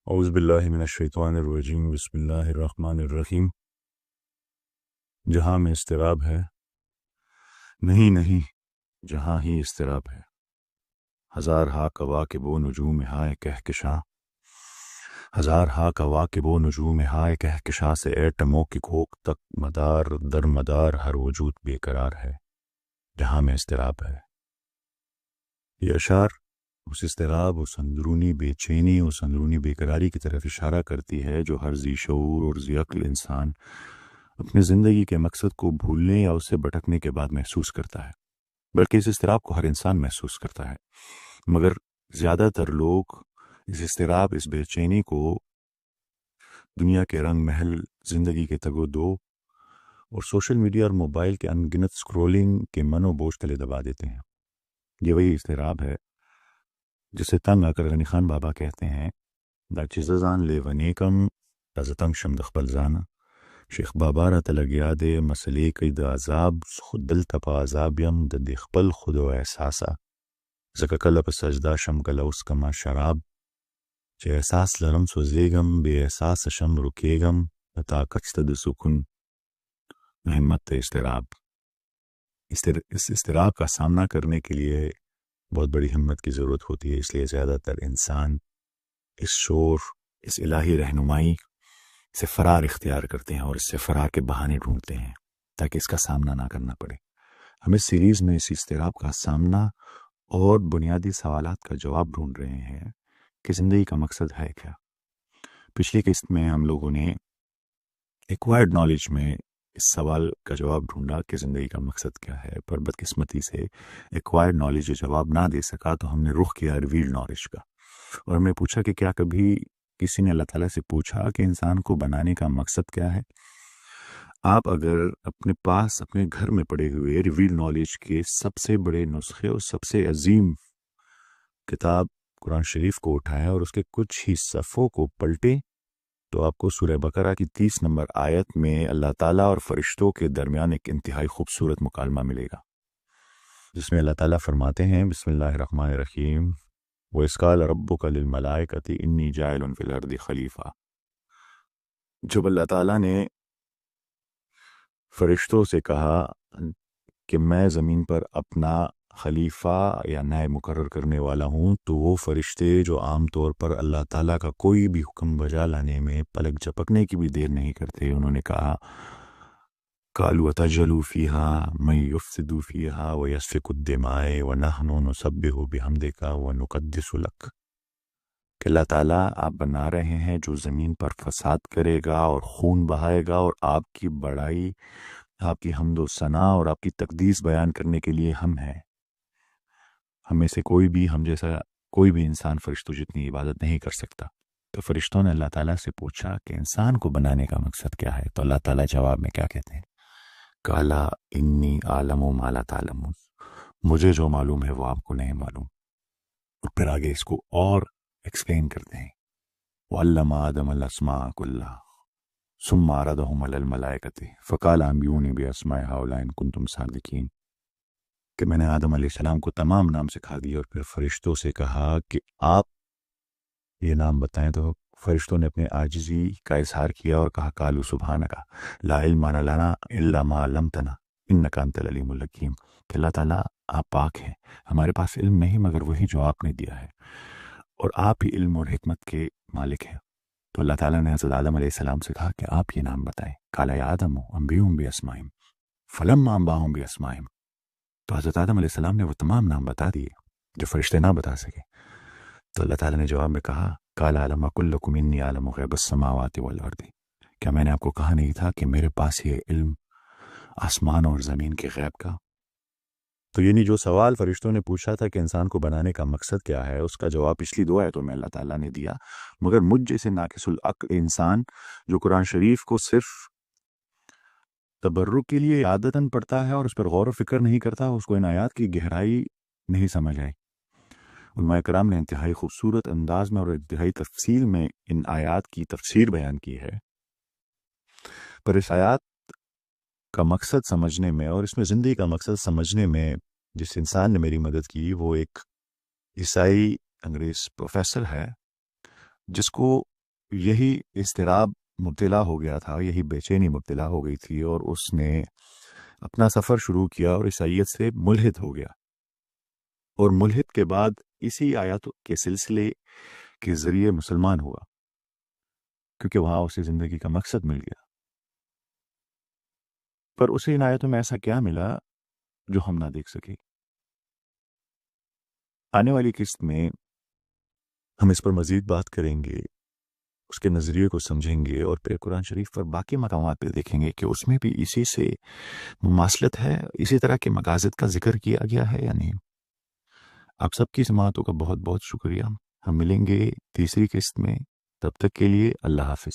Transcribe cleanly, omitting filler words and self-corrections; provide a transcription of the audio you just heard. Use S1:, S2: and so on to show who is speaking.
S1: اعوذ باللہ من الشیطان الرجیم بسم اللہ الرحمن الرحیم۔ جہاں میں اضطراب ہے، نہیں جہاں ہی اضطراب ہے، ہزار ہا کواکب و نجوم ہائے کہکشاں، ہزار ہا کواکب و نجوم ہائے کہکشاں سے ایٹموں کی کھوک تک مدار در مدار ہر وجود بے قرار ہے، جہاں میں اضطراب ہے۔ یہ اشعار اس اضطراب، اس اندرونی بے چینی، اس اندرونی بے قراری کی طرف اشارہ کرتی ہے جو ہر ذی شعور اور ذی عقل انسان اپنے زندگی کے مقصد کو بھولنے یا اس سے بھٹکنے کے بعد محسوس کرتا ہے، بلکہ اس اضطراب کو ہر انسان محسوس کرتا ہے، مگر زیادہ تر لوگ اس اضطراب، اس بے چینی کو دنیا کے رنگ محل، زندگی کے تگ و دو اور سوشل میڈیا اور موبائل کے ان گنت سکرولنگ کے من و بوجھ تلے دبا دیتے ہیں۔ یہ وہی اضطراب ہے جسے تنگ آ کر غنی خان بابا کہتے ہیں دا چیزان لے ونیکم تازتنگ شمدخ بلزانا شیخ بابا را تلگیاد مسئلے کئی دا عذاب خود دل تپا عذابیم دا دیخپل خود و احساسا زکا کلپ سجدہ شم کلا اس کما شراب چے احساس لرم سوزیگم بے احساس شم رکیگم تا کچت دا سکن۔ ہمت اضطراب، اس اضطراب کا سامنا کرنے کے لیے بہت بڑی ہمت کی ضرورت ہوتی ہے، اس لیے زیادہ تر انسان اس شور، اس الہی رہنمائی سے فرار اختیار کرتے ہیں اور اس سے فرار کے بہانے ڈھونڈتے ہیں تاکہ اس کا سامنا نہ کرنا پڑے۔ ہم اس سیریز میں اس اضطراب کا سامنا اور بنیادی سوالات کا جواب ڈھونڈ رہے ہیں کہ زندگی کا مقصد ہے کیا۔ پچھلی قسط میں ہم لوگوں نے ایکوائرڈ نالج میں اس سوال کا جواب ڈھونڈا کہ زندگی کا مقصد کیا ہے، پر بدقسمتی سے ایکوائرڈ نالج جواب نہ دے سکا تو ہم نے رخ کیا ریویلڈ نالج کا، اور ہم نے پوچھا کہ کیا کبھی کسی نے اللہ تعالیٰ سے پوچھا کہ انسان کو بنانے کا مقصد کیا ہے؟ آپ اگر اپنے پاس اپنے گھر میں پڑے ہوئے ریویلڈ نالج کے سب سے بڑے نسخے اور سب سے عظیم کتاب قرآن شریف کو اٹھائیں اور اس کے کچھ ہی صفحوں کو پلٹیں تو آپ کو سورہ بقرہ کی 30 نمبر آیت میں اللہ تعالیٰ اور فرشتوں کے درمیان ایک انتہائی خوبصورت مکالمہ ملے گا، جس میں اللہ تعالیٰ فرماتے ہیں بسم اللہ الرحمن الرحیم وَإِذْ قَالَ رَبُّكَ لِلْمَلَائِكَةِ إِنِّي جَاعِلٌ فِي الْأَرْضِ خلیفہ۔ جب اللہ تعالیٰ نے فرشتوں سے کہا کہ میں زمین پر اپنا خلیفہ یا نائب مقرر کرنے والا ہوں، تو وہ فرشتے جو عام طور پر اللہ تعالیٰ کا کوئی بھی حکم بجا لانے میں پلک جھپکنے کی بھی دیر نہیں کرتے، انہوں نے کہا قالوا وَتَجْعَلُ فِيهَا مَن يُفْسِدُ فِيهَا وَيَسْفِكُ الدِّمَاءَ وَنَحْنُ نُسَبِّحُ بِحَمْدِكَ وَنُقَدِّسُ لَكَ، کہ اللہ تعالیٰ آپ بنا رہے ہیں جو زمین پر فساد کرے گا اور خون بہائے گا، اور آپ کی بڑائی، آپ کی حمد و ثنا اور آپ کی تقدیس بیان کرنے کے لیے ہم ہیں۔ ہم میں سے کوئی بھی، ہم جیسا کوئی بھی انسان فرشتوں جتنی عبادت نہیں کر سکتا۔ تو فرشتوں نے اللہ تعالیٰ سے پوچھا کہ انسان کو بنانے کا مقصد کیا ہے، تو اللہ تعالیٰ جواب میں کیا کہتے ہیں؟ قَالَ إِنِّي أَعْلَمُ مَا لَا تَعْلَمُونَ، مجھے جو معلوم ہے وہ آپ کو نہیں معلوم۔ اور پھر آگے اس کو اور ایکسپلین کرتے ہیں وَعَلَّمَ آدَمَ الْأَسْمَاءَ كُلَّهَا ثُمَّ عَرَضَهُمْ عَلَى الْمَلَائِكَةِ فَقَالَ أَنبِئُونِي بِأَسْمَاءِ هَؤُلَاءِ إِن كُنتُمْ صَادِقِينَ، کہ میں نے آدم علیہ السلام کو تمام نام سکھا دیے اور پھر فرشتوں سے کہا کہ آپ یہ نام بتائیں، تو فرشتوں نے اپنے عاجزی کا اظہار کیا اور کہا قالوا سبحانک لا علم لنا الا ما علمتنا انک انت العلیم الحکیم، کہ اللہ تعالیٰ آپ پاک ہیں، ہمارے پاس علم نہیں مگر وہی جو آپ نے دیا ہے، اور آپ ہی علم اور حکمت کے مالک ہیں۔ تو اللہ تعالیٰ نے حضرت آدم علیہ السلام سے کہا کہ آپ یہ نام بتائیں، قال یا آدم انبئهم باسمائهم فلما انباهم باسمائهم، تو حضرت آدم علیہ السلام نے وہ تمام نام بتا دیے جو فرشتے نہ بتا سکے۔ تو اللہ تعالیٰ نے جواب میں کہا قال الم اقل لکم انی اعلم غیب السماوات والارض، کیا میں نے آپ کو کہا نہیں تھا کہ میرے پاس یہ علم آسمان اور زمین کے غیب کا؟ تو یعنی جو سوال فرشتوں نے پوچھا تھا کہ انسان کو بنانے کا مقصد کیا ہے، اس کا جواب پچھلی 2 آیتوں میں اللہ تعالیٰ نے دیا، مگر مجھ جیسے ناقص العقل انسان جو قرآن شریف کو صرف تبرک کے لیے عادتاً پڑھتا ہے اور اس پر غور و فکر نہیں کرتا، اس کو ان آیات کی گہرائی نہیں سمجھ آئی۔ علماء کرام نے انتہائی خوبصورت انداز میں اور انتہائی تفصیل میں ان آیات کی تفسیر بیان کی ہے، پر اس آیات کا مقصد سمجھنے میں اور اس میں زندگی کا مقصد سمجھنے میں جس انسان نے میری مدد کی وہ ایک عیسائی انگریز پروفیسر ہے، جس کو یہی اضطراب مبتلا ہو گیا تھا، یہی بے چینی مبتلا ہو گئی تھی، اور اس نے اپنا سفر شروع کیا اور عیسائیت سے ملحد ہو گیا، اور ملحد کے بعد اسی آیات کے سلسلے کے ذریعے مسلمان ہوا، کیونکہ وہاں اسے زندگی کا مقصد مل گیا۔ پر اسے ان آیتوں میں ایسا کیا ملا جو ہم نہ دیکھ سکے؟ آنے والی قسط میں ہم اس پر مزید بات کریں گے، اس کے نظریے کو سمجھیں گے، اور پھر قرآن شریف پر باقی مقامات پہ دیکھیں گے کہ اس میں بھی اسی سے مماثلت ہے، اسی طرح کے مقاصد کا ذکر کیا گیا ہے یا نہیں۔ آپ سب کی سماعتوں کا بہت بہت شکریہ۔ ہم ملیں گے تیسری قسط میں، تب تک کے لیے اللہ حافظ۔